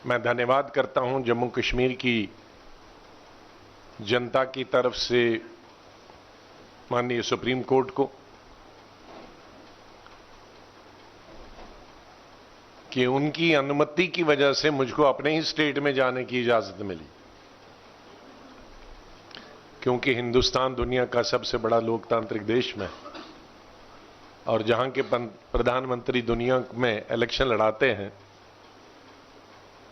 मैं धन्यवाद करता हूं जम्मू कश्मीर की जनता की तरफ से माननीय सुप्रीम कोर्ट को कि उनकी अनुमति की वजह से मुझको अपने ही स्टेट में जाने की इजाजत मिली, क्योंकि हिंदुस्तान दुनिया का सबसे बड़ा लोकतांत्रिक देश में और जहां के प्रधानमंत्री दुनिया में इलेक्शन लड़ाते हैं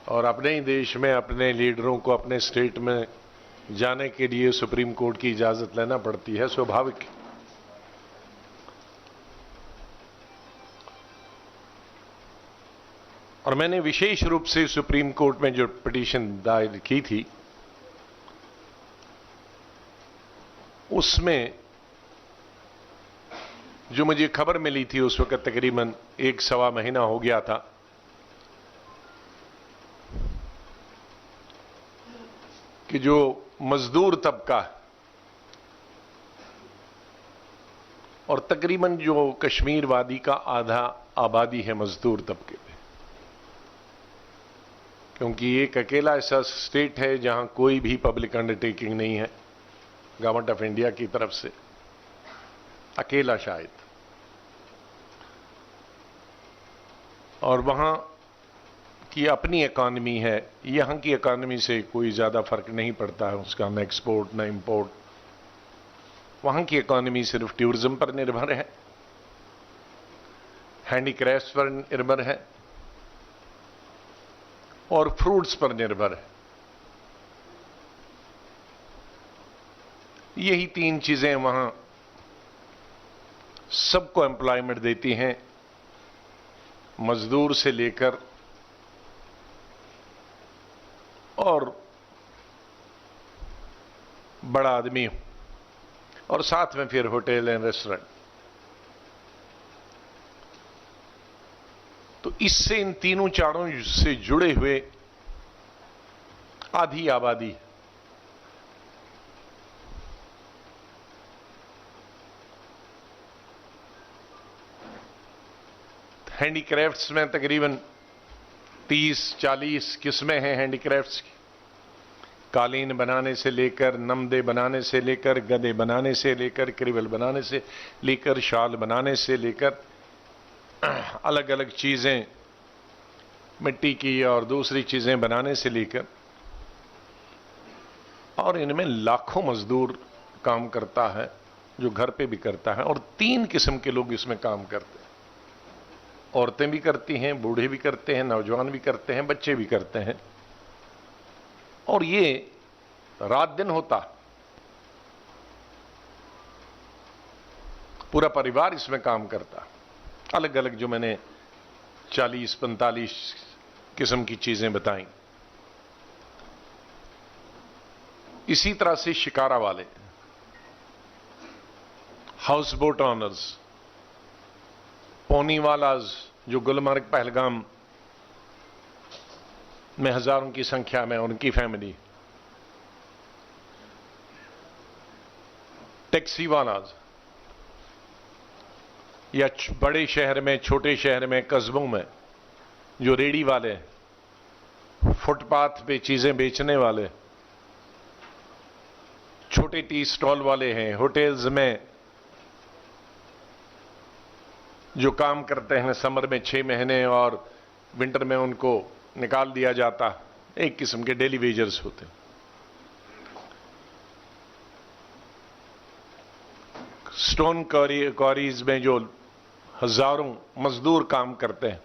और अपने ही देश में अपने लीडरों को अपने स्टेट में जाने के लिए सुप्रीम कोर्ट की इजाजत लेना पड़ती है, स्वाभाविक। और मैंने विशेष रूप से सुप्रीम कोर्ट में जो पिटीशन दायर की थी उसमें जो मुझे खबर मिली थी उस वक्त तकरीबन 1-1.25 महीना हो गया था कि जो मजदूर तबका और तकरीबन जो कश्मीर वादी का आधा आबादी है मजदूर तबके में, क्योंकि एक अकेला ऐसा स्टेट है जहां कोई भी पब्लिक अंडरटेकिंग नहीं है गवर्नमेंट ऑफ इंडिया की तरफ से, अकेला शायद, और वहां की अपनी इकॉनमी है। यहां की इकॉनमी से कोई ज्यादा फर्क नहीं पड़ता है उसका, न एक्सपोर्ट न इंपोर्ट। वहां की इकॉनमी सिर्फ टूरिज्म पर निर्भर है, हैंडीक्राफ्ट्स पर निर्भर है और फ्रूट्स पर निर्भर है। यही 3 चीजें वहां सबको एम्प्लॉयमेंट देती हैं, मजदूर से लेकर और बड़ा आदमी, और साथ में फिर होटल एंड रेस्टोरेंट। तो इससे इन तीनों चारों से जुड़े हुए आधी आबादी हैंडीक्राफ्ट्स में तकरीबन 30-40 किस्में हैं हैंडीक्राफ्ट्स की। कालीन बनाने से लेकर, नमदे बनाने से लेकर, गदे बनाने से लेकर, क्रिवल बनाने से लेकर, शाल बनाने से लेकर, अलग अलग चीजें मिट्टी की और दूसरी चीजें बनाने से लेकर, और इनमें लाखों मजदूर काम करता है जो घर पे भी करता है। और 3 किस्म के लोग इसमें काम करते हैं, औरतें भी करती हैं, बूढ़े भी करते हैं, नौजवान भी करते हैं, बच्चे भी करते हैं, और ये रात दिन होता, पूरा परिवार इसमें काम करता। अलग अलग जो मैंने 40-45 किस्म की चीजें बताई। इसी तरह से शिकारा वाले, हाउस बोट ऑनर्स, पोनी वालाज जो गुलमर्ग पहलगाम में हजारों की संख्या में उनकी फैमिली, टैक्सी वालाज या बड़े शहर में, छोटे शहर में, कस्बों में जो रेडी वाले, फुटपाथ पे चीजें बेचने वाले, छोटे टी स्टॉल वाले हैं, होटल्स में जो काम करते हैं समर में 6 महीने और विंटर में उनको निकाल दिया जाता, एक किस्म के डेली वेजर्स होते हैं। स्टोन क्वारीज में जो हजारों मजदूर काम करते हैं,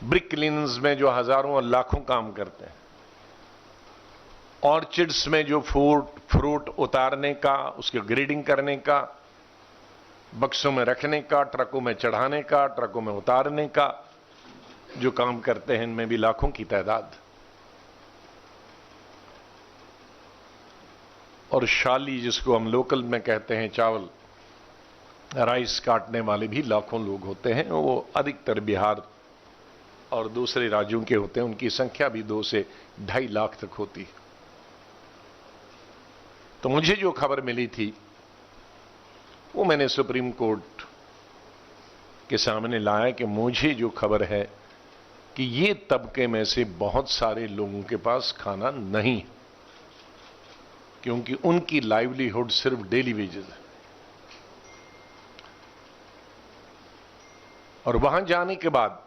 ब्रिक क्लीनर्स में जो हजारों और लाखों काम करते हैं, ऑर्चिड्स में जो फ्रूट उतारने का, उसके ग्रेडिंग करने का, बक्सों में रखने का, ट्रकों में चढ़ाने का, ट्रकों में उतारने का जो काम करते हैं, इनमें भी लाखों की तादाद। और शाली जिसको हम लोकल में कहते हैं, चावल राइस काटने वाले भी लाखों लोग होते हैं। वो अधिकतर बिहार और दूसरे राज्यों के होते हैं, उनकी संख्या भी 2 से 2.5 लाख तक होती है। तो मुझे जो खबर मिली थी वो मैंने सुप्रीम कोर्ट के सामने लाया कि मुझे जो खबर है कि ये तबके में से बहुत सारे लोगों के पास खाना नहीं है, क्योंकि उनकी लाइवलीहुड सिर्फ डेली वेजेस है। और वहां जाने के बाद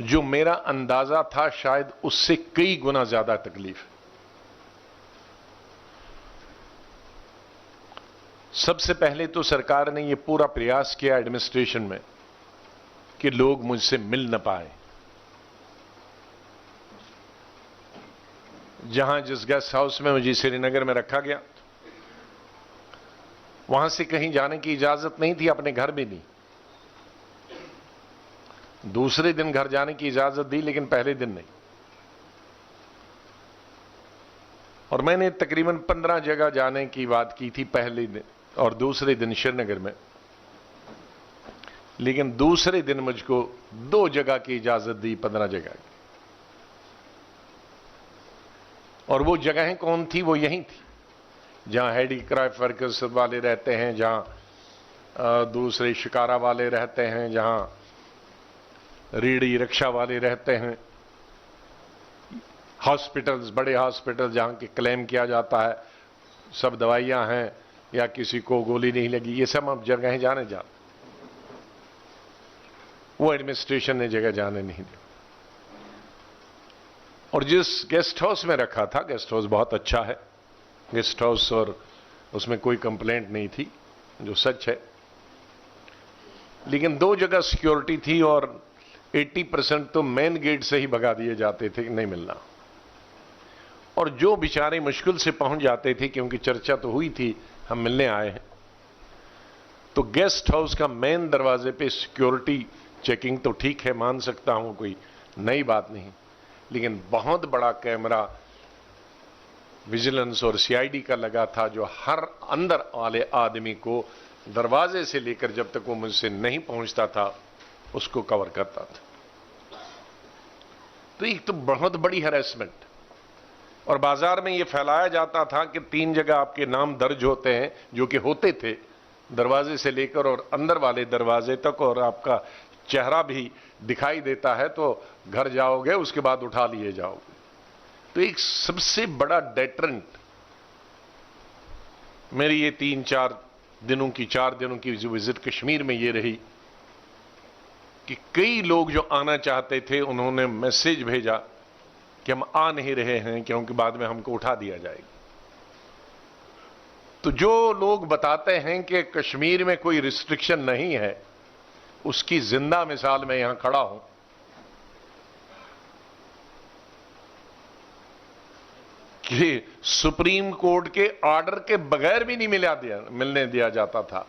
जो मेरा अंदाजा था, शायद उससे कई गुना ज्यादा तकलीफ है। सबसे पहले तो सरकार ने यह पूरा प्रयास किया एडमिनिस्ट्रेशन में कि लोग मुझसे मिल न पाए। जहां जिस गेस्ट हाउस में मुझे श्रीनगर में रखा गया, वहां से कहीं जाने की इजाजत नहीं थी, अपने घर भी नहीं। दूसरे दिन घर जाने की इजाजत दी, लेकिन पहले दिन नहीं। और मैंने तकरीबन 15 जगह जाने की बात की थी पहले दिन और दूसरे दिन श्रीनगर में, लेकिन दूसरे दिन मुझको 2 जगह की इजाजत दी 15 जगह की। और वो जगहें कौन थी? वो यही थी जहां हैंडीक्राफ्ट वर्कर्स वाले रहते हैं, जहां दूसरे शिकारा वाले रहते हैं, जहां रेड़ी रिक्शा वाले रहते हैं, हॉस्पिटल्स, बड़े हॉस्पिटल जहां के क्लेम किया जाता है सब दवाइयां हैं या किसी को गोली नहीं लगी, ये सब अब जगहें जाने जा, वो एडमिनिस्ट्रेशन ने जगह जाने नहीं दी। और जिस गेस्ट हाउस में रखा था, गेस्ट हाउस बहुत अच्छा है गेस्ट हाउस, और उसमें कोई कंप्लेंट नहीं थी, जो सच है। लेकिन 2 जगह सिक्योरिटी थी और 80% तो मेन गेट से ही भगा दिए जाते थे कि नहीं मिलना। और जो बेचारे मुश्किल से पहुंच जाते थे, क्योंकि चर्चा तो हुई थी हम मिलने आए हैं, तो गेस्ट हाउस का मेन दरवाजे पे सिक्योरिटी चेकिंग तो ठीक है, मान सकता हूं, कोई नई बात नहीं, लेकिन बहुत बड़ा कैमरा विजिलेंस और सीआईडी का लगा था, जो हर अंदर वाले आदमी को दरवाजे से लेकर जब तक वो मुझसे नहीं पहुंचता था उसको कवर करता था। तो एक तो बहुत बड़ी हैरेसमेंट। और बाजार में ये फैलाया जाता था कि 3 जगह आपके नाम दर्ज होते हैं, जो कि होते थे, दरवाजे से लेकर और अंदर वाले दरवाजे तक, और आपका चेहरा भी दिखाई देता है तो घर जाओगे उसके बाद उठा लिए जाओगे। तो एक सबसे बड़ा डेटरेंट मेरी ये 4 दिनों की जो विजिट कश्मीर में ये रही कि कई लोग जो आना चाहते थे उन्होंने मैसेज भेजा कि हम आ नहीं रहे हैं क्योंकि बाद में हमको उठा दिया जाएगा। तो जो लोग बताते हैं कि कश्मीर में कोई रिस्ट्रिक्शन नहीं है, उसकी जिंदा मिसाल में यहां खड़ा हूं कि सुप्रीम कोर्ट के ऑर्डर के बगैर भी नहीं मिलने दिया जाता था।